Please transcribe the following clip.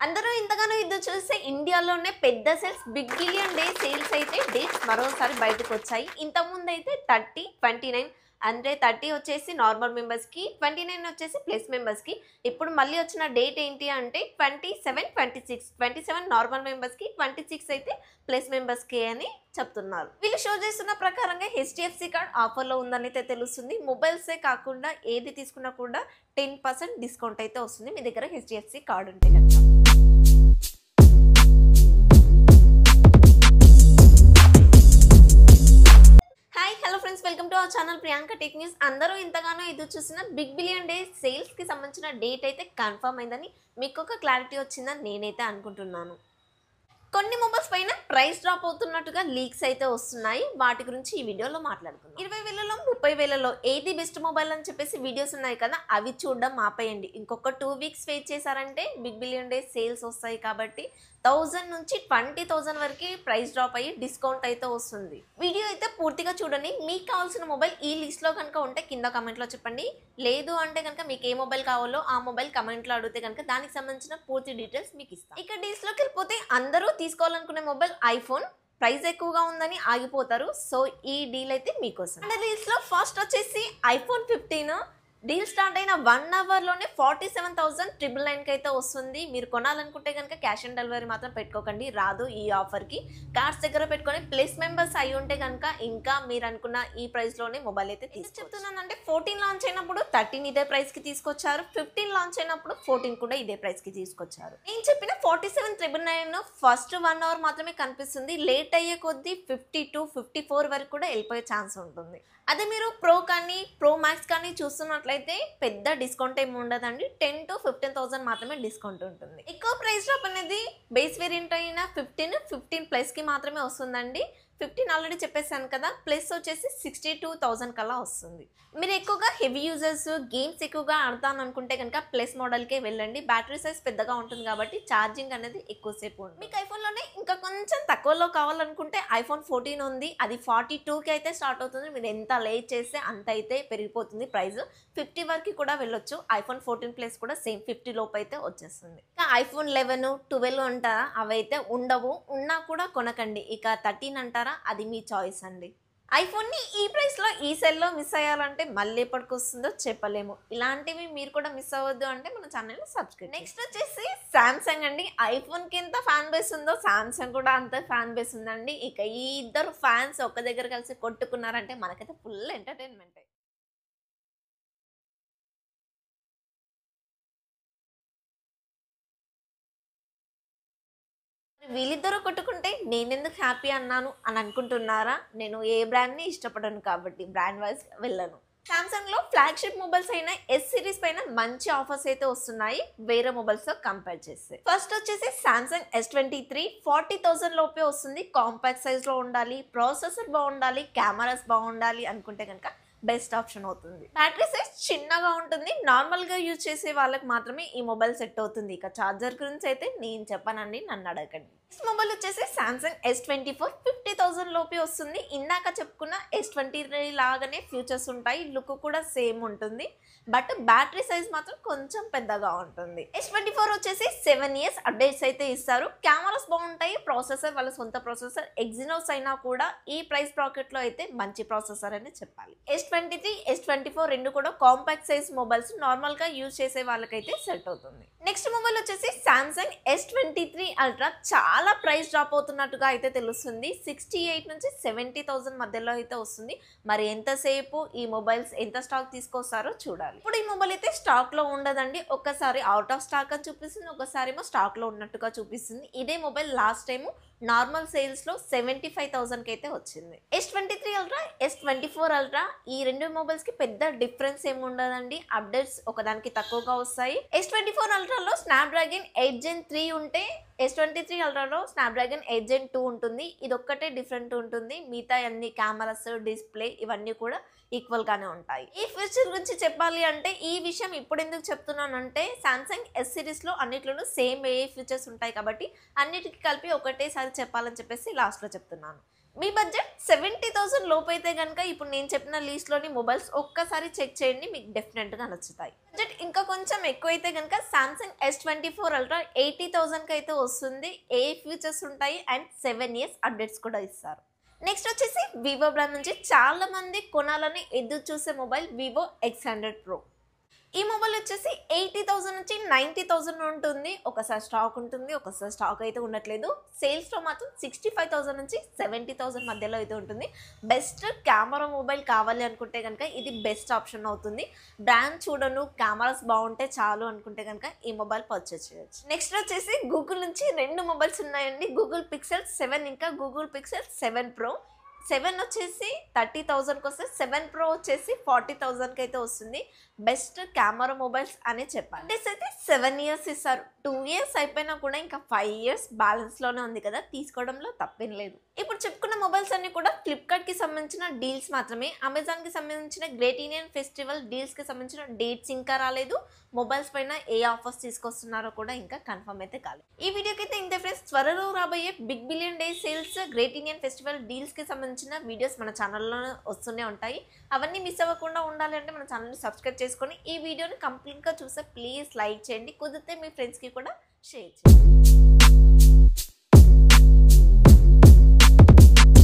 అందరూ ఇంతగానో ఇది చూస్తే ఇండియాలోనే పెద్ద sales big billion day sales అయితే డేట్స్ మరోసారి బయటకు వచ్చాయి. ఇంతకుముందు అయితే 30, 29 అంటే 30 వచ్చేసి నార్మల్ మెంబర్స్కి, 29 వచ్చేసి ప్లస్ మెంబర్స్కి. ఇప్పుడు మళ్ళీ వచ్చిన డేట్ ఏంటి అంటే 27, 26. 27 నార్మల్ మెంబర్స్కి, 26 అయితే ప్లస్ మెంబర్స్కి అని చెప్తున్నారు. వీళ్ళు షో చేస్తున్న ప్రకారంగా హెచ్డిఎఫ్సి కార్డ్ ఆఫర్లో ఉందని అయితే తెలుస్తుంది. మొబైల్సే కాకుండా ఏది తీసుకున్నా కూడా 10% డిస్కౌంట్ అయితే వస్తుంది మీ దగ్గర హెచ్డిఎఫ్సి కార్డ్ ఉంటే కనుక. Hello friends, welcome to our channel Priyanka tech news. అందరూ ఇంతగానో ఇది చూసిన బిగ్ బిలియన్ డే సేల్స్ కి సంబంధించిన డేట్ అయితే కన్ఫర్మ్ అయిందని మీకు ఒక క్లారిటీ వచ్చిందని నేనైతే అనుకుంటున్నాను. కొన్ని మొబైల్స్ పైన ప్రైస్ డ్రాప్ అవుతున్నట్టుగా లీక్స్ అయితే వస్తున్నాయి. వాటి గురించి ఈ వీడియోలో మాట్లాడుకుందాం. 20,000లో 30,000లో ఏది బెస్ట్ మొబైల్ అని చెప్పేసి వీడియోస్ ఉన్నాయి కదా, అవి చూడడం ఆపేయండి. ఇంకొక 2 వీక్స్ వెయిట్ చేశారంటే బిగ్ బిలియన్ డే సేల్స్ వస్తాయి కాబట్టి 1000 నుంచి 20,000 వరకు ప్రైస్ డ్రాప్ అయ్యి డిస్కౌంట్ అయితే వస్తుంది. వీడియో అయితే పూర్తిగా చూడండి. మీకు కావాల్సిన మొబైల్ ఈ లిస్ట్లో కనుక ఉంటే కింద కమెంట్లో చెప్పండి. లేదు అంటే కనుక మీకు ఏ మొబైల్ కావాలో ఆ మొబైల్ కమెంట్లో అడిగితే కనుక దానికి సంబంధించిన పూర్తి డీటెయిల్స్ మీకు ఇస్తాను. ఇక డీల్స్లోకి వెళ్ళిపోతే అందరూ తీసుకోవాలనుకునే మొబైల్ ఐఫోన్ ప్రైస్ ఎక్కువగా ఉందని ఆగిపోతారు. సో ఈ డీల్ అయితే మీకోసం. అండ్ డీల్స్లో ఫస్ట్ వచ్చేసి ఐఫోన్ 15 డీల్ స్టార్ట్ అయిన 1 అవర్లోనే 47,999కి అయితే వస్తుంది. మీరు కొనాలనుకుంటే కనుక క్యాష్ ఆన్ డెలివరీ మాత్రం పెట్టుకోకండి, రాదు ఈ ఆఫర్కి. కార్డ్స్ దగ్గర పెట్టుకొని ప్లస్ మెంబర్స్ అయి ఉంటే కనుక ఇంకా మీరు అనుకున్న ఈ ప్రైస్లోనే మొబైల్ అయితే చెప్తున్నానంటే 14 లాంచ్ అయినప్పుడు 13 ఇదే ప్రైస్కి తీసుకొచ్చారు. 15 లాంచ్ అయినప్పుడు 14 కూడా ఇదే ప్రైస్కి తీసుకొచ్చారు. నేను చెప్పిన 47,999 ఫస్ట్ 1 అవర్ మాత్రమే కనిపిస్తుంది. లేట్ అయ్యే కొద్దీ 52, 54 వరకు కూడా వెళ్ళిపోయే ఛాన్స్ ఉంటుంది. అదే మీరు ప్రో కానీ ప్రో మ్యాక్స్ కానీ చూస్తున్నట్లయితే పెద్ద డిస్కౌంట్ ఏమి ఉండదండి. 10 to 15,000 మాత్రమే డిస్కౌంట్ ఉంటుంది. ఎక్కువ ప్రైస్ డ్రాప్ అనేది బేస్ వేరియంట్ అయిన 15 ప్లస్కి మాత్రమే వస్తుందండి. 15 ఆల్రెడీ చెప్పేసాను కదా, ప్లస్ వచ్చేసి 62,000 కల్లా వస్తుంది. మీరు ఎక్కువగా హెవీ యూజర్స్ గేమ్స్ ఎక్కువగా ఆడతాను అనుకుంటే కనుక ప్లస్ మోడల్కే వెళ్ళండి. బ్యాటరీ సైజ్ పెద్దగా ఉంటుంది కాబట్టి ఛార్జింగ్ అనేది ఎక్కువసేపు ఉంటుంది. మీకు ఐఫోన్లోనే ఇంకా కొంచెం తక్కువలో కావాలనుకుంటే ఐఫోన్ 14 ఉంది. అది 42కి అయితే స్టార్ట్ అవుతుంది. మీరు ఎంత లేట్ చేస్తే అంత అయితే పెరిగిపోతుంది ప్రైస్. 50 వరకు కూడా వెళ్ళొచ్చు. ఐఫోన్ 14 ప్లస్ కూడా సేమ్ 50 లోపు అయితే వచ్చేస్తుంది. ఇంకా ఐఫోన్ 11, 12 అంటారా, అవైతే ఉండవు. ఉన్నా కూడా కొనకండి. ఇక 13 అంటారా, అది మీ చాయిస్ అండి. ఐఫోన్ని ఈ ప్రైస్లో ఈ సెల్లో మిస్ అయ్యాలంటే మళ్ళీ ఎప్పటికి వస్తుందో చెప్పలేము. ఇలాంటివి మీరు కూడా మిస్ అవ్వద్దు అంటే మన ఛానల్ని సబ్స్క్రైబ్. నెక్స్ట్ వచ్చేసి శాంసంగ్ అండి. ఐఫోన్కి ఎంత ఫ్యాన్ బేస్ ఉందో శాంసంగ్ కూడా అంత ఫ్యాన్ బేస్ ఉందండి. ఇక ఈ ఇద్దరు ఫ్యాన్స్ ఒక్క దగ్గర కలిసి కొట్టుకున్నారంటే మనకైతే ఫుల్ ఎంటర్టైన్మెంట్. వీళ్ళిద్దరూ కొట్టుకుంటే నేనెందుకు హ్యాపీ అన్నాను అని అనుకుంటున్నారా? నేను ఏ బ్రాండ్ని ఇష్టపడను కాబట్టి బ్రాండ్ వైజ్ వెళ్ళను. సామ్సంగ్లో ఫ్లాగ్షిప్ మొబైల్స్ అయిన ఎస్ సిరీస్ పైన మంచి ఆఫర్స్ అయితే వస్తున్నాయి వేరే మొబైల్స్తో కంపేర్ చేస్తే. ఫస్ట్ వచ్చేసి సామ్సంగ్ S23 40,000 లోపే వస్తుంది. కాంపాక్ట్ సైజ్లో ఉండాలి, ప్రాసెసర్ బాగుండాలి, కెమెరాస్ బాగుండాలి అనుకుంటే కనుక బెస్ట్ ఆప్షన్ అవుతుంది. బ్యాటరీ సైజ్ చిన్నగా ఉంటుంది. నార్మల్గా యూజ్ చేసే వాళ్ళకి మాత్రమే ఈ మొబైల్ సెట్ అవుతుంది. ఇక ఛార్జర్ గురించి అయితే నేను చెప్పానండి, నన్ను అడగండి. మొబైల్ వచ్చేసి సామ్సంగ్ S24 50,000 లోపే వస్తుంది. ఇందాక చెప్పుకున్న S23 లాగానే ఫ్యూచర్స్ ఉంటాయి, లుక్ కూడా సేమ్ ఉంటుంది. బట్ బ్యాటరీ సైజ్ మాత్రం కొంచెం పెద్దగా ఉంటుంది. S24 వచ్చేసి 7 years అప్డేట్స్ అయితే ఇస్తారు. కెమెరాస్ బాగుంటాయి. ప్రాసెసర్ వాళ్ళ సొంత ప్రాసెసర్ ఎగ్జినోస్ అయినా కూడా ఈ ప్రైస్ బ్రాకెట్లో అయితే మంచి ప్రాసెసర్ అని చెప్పాలి. S23, S24 రెండు కూడా కాంపాక్ట్ సైజ్ మొబైల్స్, నార్మల్గా యూజ్ చేసే వాళ్ళకైతే సెట్ అవుతుంది. నెక్స్ట్ మొబైల్ వచ్చేసి సామ్సంగ్ S23 అల్ట్రా. చాలా ప్రైస్ డ్రాప్ అవుతున్నట్టుగా అయితే తెలుస్తుంది. 68 నుంచి 70,000 మధ్యలో అయితే వస్తుంది. మరి ఎంతసేపు ఈ మొబైల్స్ ఎంత స్టాక్ తీసుకొస్తారో చూడాలి. ఇప్పుడు ఈ మొబైల్ అయితే స్టాక్ లో ఉండదండి. ఒక్కసారి అవుట్ ఆఫ్ స్టాక్ అని చూపిస్తుంది, ఒకసారి ఏమో స్టాక్ లో ఉన్నట్టుగా చూపిస్తుంది. ఇదే mobile last time normal sales లో 75,000కి అయితే వచ్చింది. S23 అల్ట్రా, S24 అల్ట్రా ఈ రెండు మొబైల్స్ కి పెద్ద డిఫరెన్స్ ఏమి ఉండదండి. అప్డేట్స్ ఒకదానికి తక్కువగా వస్తాయి. S24 అల్ట్రాలో స్నాప్డ్రాగన్ 8 Gen 3 ఉంటే S23 అల్ట్రాలో స్నాప్డ్రాగన్ 8 Gen 2 ఉంటుంది. ఇది ఒక్కటే డిఫరెంట్ ఉంటుంది. మిగతా అన్ని కెమెరాస్, డిస్ప్లే ఇవన్నీ కూడా ఈక్వల్ గానే ఉంటాయి. ఈ ఫీచర్ గురించి చెప్పాలి అంటే ఈ విషయం ఇప్పుడు ఎందుకు చెప్తున్నానంటే సామ్సంగ్ S సిరీస్ లో అన్నిట్లోనూ సేమ్ ఏ ఫీచర్స్ ఉంటాయి కాబట్టి అన్నిటికీ కలిపి ఒకటేసారి చెప్పాలని చెప్పేసి లాస్ట్ లో చెప్తున్నాను. మీ బడ్జెట్ 70,000 లోపు అయితే కనుక ఇప్పుడు నేను చెప్పిన లిస్ట్లోని మొబైల్స్ ఒక్కసారి చెక్ చేయండి, మీకు డెఫినెట్గా నచ్చుతాయి. బడ్జెట్ ఇంకా కొంచెం ఎక్కువ అయితే కనుక సామ్సంగ్ S24 అల్ట్రా 80,000కి అయితే వస్తుంది. ఏ ఫీచర్స్ ఉంటాయి అండ్ 7 years అప్డేట్స్ కూడా ఇస్తారు. నెక్స్ట్ వచ్చేసి వివో బ్రాండ్ నుంచి చాలా మంది కొనాలని ఎదురు చూసే మొబైల్ వివో X100 Pro. ఈ మొబైల్ వచ్చేసి 80,000 నుంచి 90,000 ఉంటుంది. ఒకసారి స్టాక్ ఉంటుంది, ఒకసారి స్టాక్ అయితే ఉండట్లేదు. సేల్స్లో మాత్రం 65,000 నుంచి 70,000 మధ్యలో అయితే ఉంటుంది. బెస్ట్ కెమెరా మొబైల్ కావాలి అనుకుంటే కనుక ఇది బెస్ట్ ఆప్షన్ అవుతుంది. బ్రాండ్ చూడను, కెమెరాస్ బాగుంటే చాలు అనుకుంటే కనుక ఈ మొబైల్ పర్చేస్ చేయొచ్చు. నెక్స్ట్ వచ్చేసి గూగుల్ నుంచి 2 మొబైల్స్ ఉన్నాయండి. గూగుల్ పిక్సెల్ 7 ఇంకా గూగుల్ పిక్సెల్ 7 Pro. 7 వచ్చేసి 30,000కి వస్తే 7 Pro వచ్చేసి 40,000కి అయితే వస్తుంది. బెస్ట్ కెమెరా మొబైల్స్ అనే చెప్పాలి. అడ్రస్ అయితే 7 years ఇస్తారు. 2 years అయిపోయినా కూడా ఇంకా 5 years బ్యాలెన్స్లోనే ఉంది కదా, తీసుకోవడంలో తప్పేం లేదు. ఇప్పుడు చెప్పుకున్న మొబైల్స్ అన్ని కూడా ఫ్లిప్కార్ట్కి సంబంధించిన డీల్స్ మాత్రమే. అమెజాన్కి సంబంధించిన గ్రేట్ ఇండియన్ ఫెస్టివల్ డీల్స్కి సంబంధించిన డేట్స్ ఇంకా రాలేదు. మొబైల్స్ పైన ఏ ఆఫర్స్ తీసుకొస్తున్నారో కూడా ఇంకా కన్ఫర్మ్ అయితే కాలేదు. ఈ వీడియోకి అయితే ఇంతే ఫ్రెండ్స్. త్వరలో రాబోయే big billion day sales, great Indian festival డీల్స్కి సంబంధించిన వీడియోస్ మన ఛానల్లో వస్తూనే ఉంటాయి. అవన్నీ మిస్ అవ్వకుండా ఉండాలి అంటే మన ఛానల్ని సబ్స్క్రైబ్ చేసుకొని ఈ వీడియోని కంప్లీట్గా చూస్తే ప్లీజ్ లైక్ చేయండి. కుదిరితే మీ ఫ్రెండ్స్కి కూడా షేర్ చేయండి.